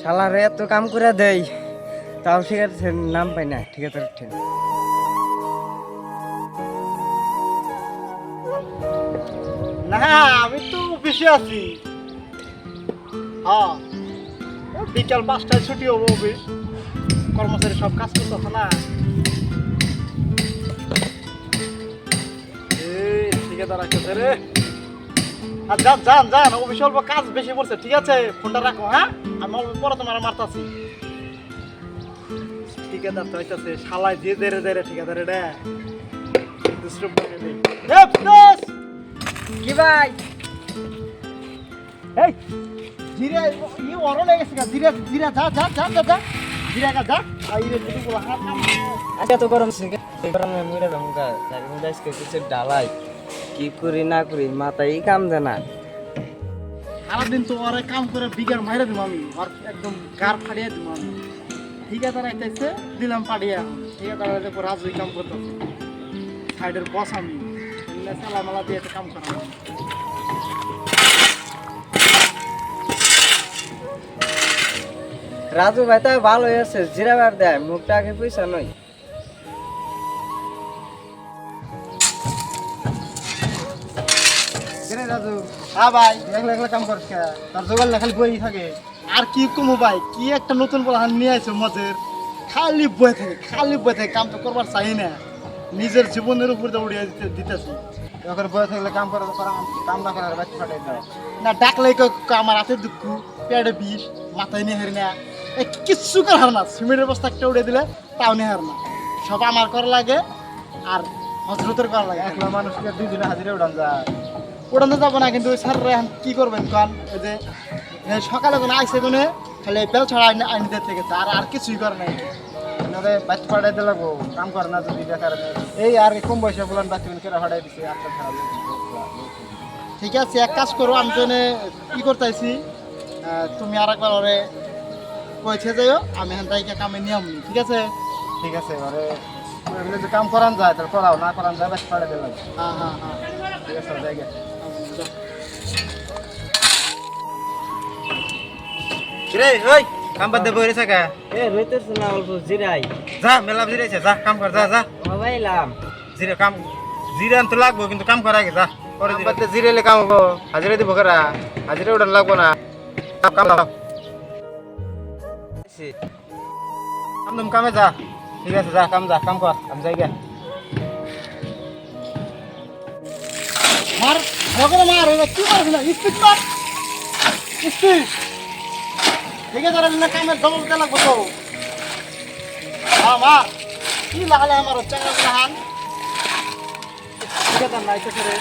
শালারে এত কাম করে দেই, তাও ঠিক আছে নাম পাই না। ঠিক আছে ঠিক না, আমি তো অফিসে আছি। হ্যাঁ, বিকাল 5টায় ছুটি হবো অফিস। কর্মচারী সব কাজ করতেছে না। এই ঠিকাদার আসতেছে রে। আর যান যান যান, অফিসে অল্প কাজ বেশি পড়ছে। ঠিক আছে, ফোনটা রাখো। হ্যাঁ, আমি অল্প পরে তোমার মারতাছি। ঠিকাদার তো আইতাছে, শালায় দিয়ে দেরে দেরে ঠিকাদার রে। ডিস্টার্ব করে দেই। কি ভাই? এই জিরে ই ওরে লেগেছে গা। জিরে জিরে যা যা যা যা যা জিরে গা যা। আই রে দুটো বলা হাত নাম। আচ্ছা তো গরম সিগে গরমে মুড়ে দমকা তার মধ্যে আজকে কিছু ডালাই কি করি না করি মাথায় কাম দেয় না। সারাদিন তো ওরে কাম করে বিঘার মাইরে দিম আমি। আর একদম গার ফাড়িয়ে দিম আমি। ঠিকাদার আইতেছে, দিলাম পাড়িয়া। ঠিকাদার দেখো রাজুই কাম করতেছে। সাইডের বস আমি। চালা মালা দিয়ে কাম করা। রাজু ভাই তো ভালো আছে, জিরা বার দেয়, মুখটা আগে পয়সা নয়। রাজু, হ্যাঁ ভাই, একলা একলা কাম করিস কে? তার জোগাড় না খালি বই থাকে। আর কি কমো ভাই, কি একটা নতুন বলাহান নিয়ে আসো মজের। খালি বই থাকে, খালি বই থাকে। কাম তো করবার চাই না। নিজের জীবনের উপর তো উড়িয়ে দিতেছি। এখন বয়ে থাকলে কাম করে কাম না করার বাচ্চা ফাটাই দাও। না ডাকলেই আমার হাতে দুঃখ, পেটে বিষ, মাথায় নিয়ে হারি না। কিচ্ছু করার না। সিমেন্টের বস্তা একটা উড়ে দিলে তাও নিয়ে হার না। সব আমার করা লাগে আর হজরতের করা লাগে। একলা মানুষকে 2 দিনে হাজিরা উড়ান যায়। উড়ানো যাবো না, কিন্তু ওই স্যাররা এখন কি করবেন কন? ওই যে সকালে কোনো আইসে কোনো খালি বেল ছড়া আইনতে থেকে আর আর কিছুই করে নাই। এনারে বাচ্চা ফাটাই দিলে কাম করে না যদি দেখার এই আর কম বয়সে বলেন বাচ্চা কেরা ফাটাই দিছে আপনার খারাপ। ঠিক আছে, এক কাজ করো, আমি তো কি করতেছি, তুমি আর একবার ওরে কইছে যাইও, আমি এখান থেকে কামে নিয়ম নি। ঠিক আছে? ঠিক আছে, ওরে এগুলো যে কাম করান যায় তাহলে করাও, না করান যায় বাচ্চা ফাটাই দিলাম। হ্যাঁ হ্যাঁ হ্যাঁ, ঠিক আছে জায়গা রে ওই কাম বাদ দে বইরে থাকা। এ রইতেছ না অল্প জিরাই। যা মেলা জিরাইছে, যা কাম কর, যা যা ভাবাইলাম জিরে কাম। জিরান তো লাগবো, কিন্তু কাম কর আগে, যা পরে কাম জিরে। বাদে জিরেলে কাম হবো, হাজিরা দিব কেরা? হাজিরা উঠান লাগবো না, কাম দাও। কাম তুমি কামে যা। ঠিক আছে, যা কাম, যা কাম কর, আমি যাই গে। মার ভগরে মার, এটা কি করছ না? স্পিড মার, স্পিড। ঠিক আছে, না কামের ডবল কে লাগবো তো। হ্যাঁ মার, কি লাগালে আমার চাঙ্গা করে হান। ঠিক আছে, না এটা করে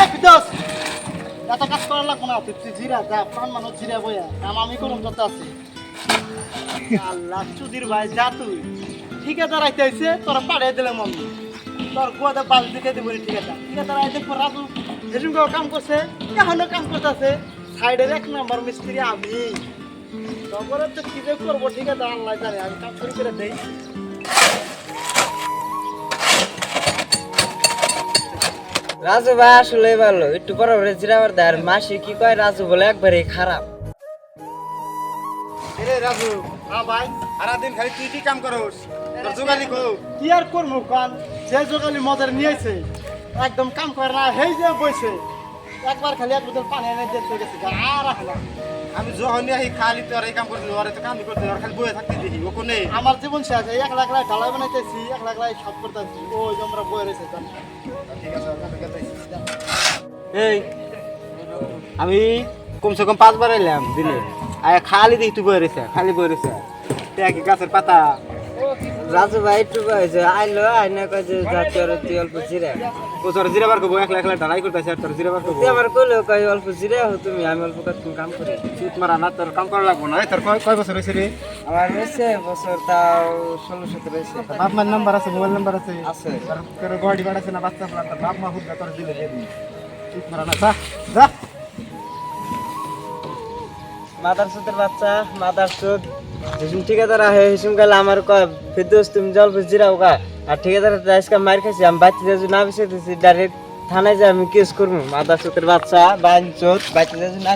এই বিদাস, এত কাজ করা লাগবো না। তুই জিরা যা, প্রাণ মানুষ জিরা বইয়া কাম আমি করুন যত আছে। আল্লাহ চুদির ভাই, যা তুই ঠিকাদার আইতে আইছে, তোরা পাড়িয়ে দিলাম আমি। তোর গোয়াতে বাল দিকে দিব। ঠিকাদার আইতে রাজু যেসব কাম করছে, এখনো কাম করতেছে। সাইডের 1 নাম্বার মিস্ত্রি আমি। তারপরে তো কি যে করবো, ঠিকাদার আল্লাহ জানে। আমি কাম শুরু করে দেই। রাজু ভাই আসলে ভালো, একটু পরে পরে জিরা বার দেয়। আর মাসি কি কয়, রাজু বলে একবারে খারাপ। রে রাজু, হ্যাঁ ভাই, সারাদিন খালি তুই কি কাম করস? তোর জোগালি কো? কি আর করবো কান? যে জোগালি মজার নিয়েছে, একদম কাম করে না। হেই যে বইছে, একবার খালি 1 বোতল পানি এনে দিতে গেছে, আর রাখলাম। আমি যখন আহি খালি তোর এই কাম করতে, ওরে তো কামই করতে, ওর খালি বয়ে থাকতে দেখি ও কোনে। আমার জীবন শেষ। একলা একলাই ঢালাই বানাইতেছি, একলা একলাই সব করতেছি। ওই যে আমরা বয়ে রয়েছে। ঠিক আছে, ওখানে গেছে। এই আমি কমসে কম 5 বার এলাম দিনে, আয় খালি দেখি তুই বয়ে রয়েছে, খালি বয়ে রয়েছে। কি গাছের পাতা রাজু ভাই একটু কয়েছে আইলো আইনা কয় যে যাতে আর তুই অল্প জিরা ও তোর জিরাবার কবো একলা একলা ঢালাই করতেছে আর তোর জিরাবার কবো তুই আমার কইলো কয় অল্প জিরা হো তুমি আমি অল্প কত কাম করি শীত মারা না তোর কাম করা লাগবো না তোর কয় বছর হয়েছে রে আমার হয়েছে বছর তাও 16-17 হয়েছে বাপ মার নাম্বার আছে মোবাইল নাম্বার আছে আছে তোর গড়ি বাড়াছে না বাচ্চা ফেলা তোর বাপ মা হুদা তোর দিলে দিয়ে দিই ঠিক মারা না যা যা মাদার সুতের বাচ্চা মাদার সুত হিসুম ঠিকাদার আহে হিসুম গেলে আমার কয় ফিরদোস তুমি জল জিরাও গা আর ঠিকাদার আজকে মার খাইছি আমি বাচ্চা যদি না বিষয় দিছি ডাইরেক্ট থানায় যে আমি কেস করবো মাদার সুতের বাচ্চা বাইন চোট বাচ্চা যদি না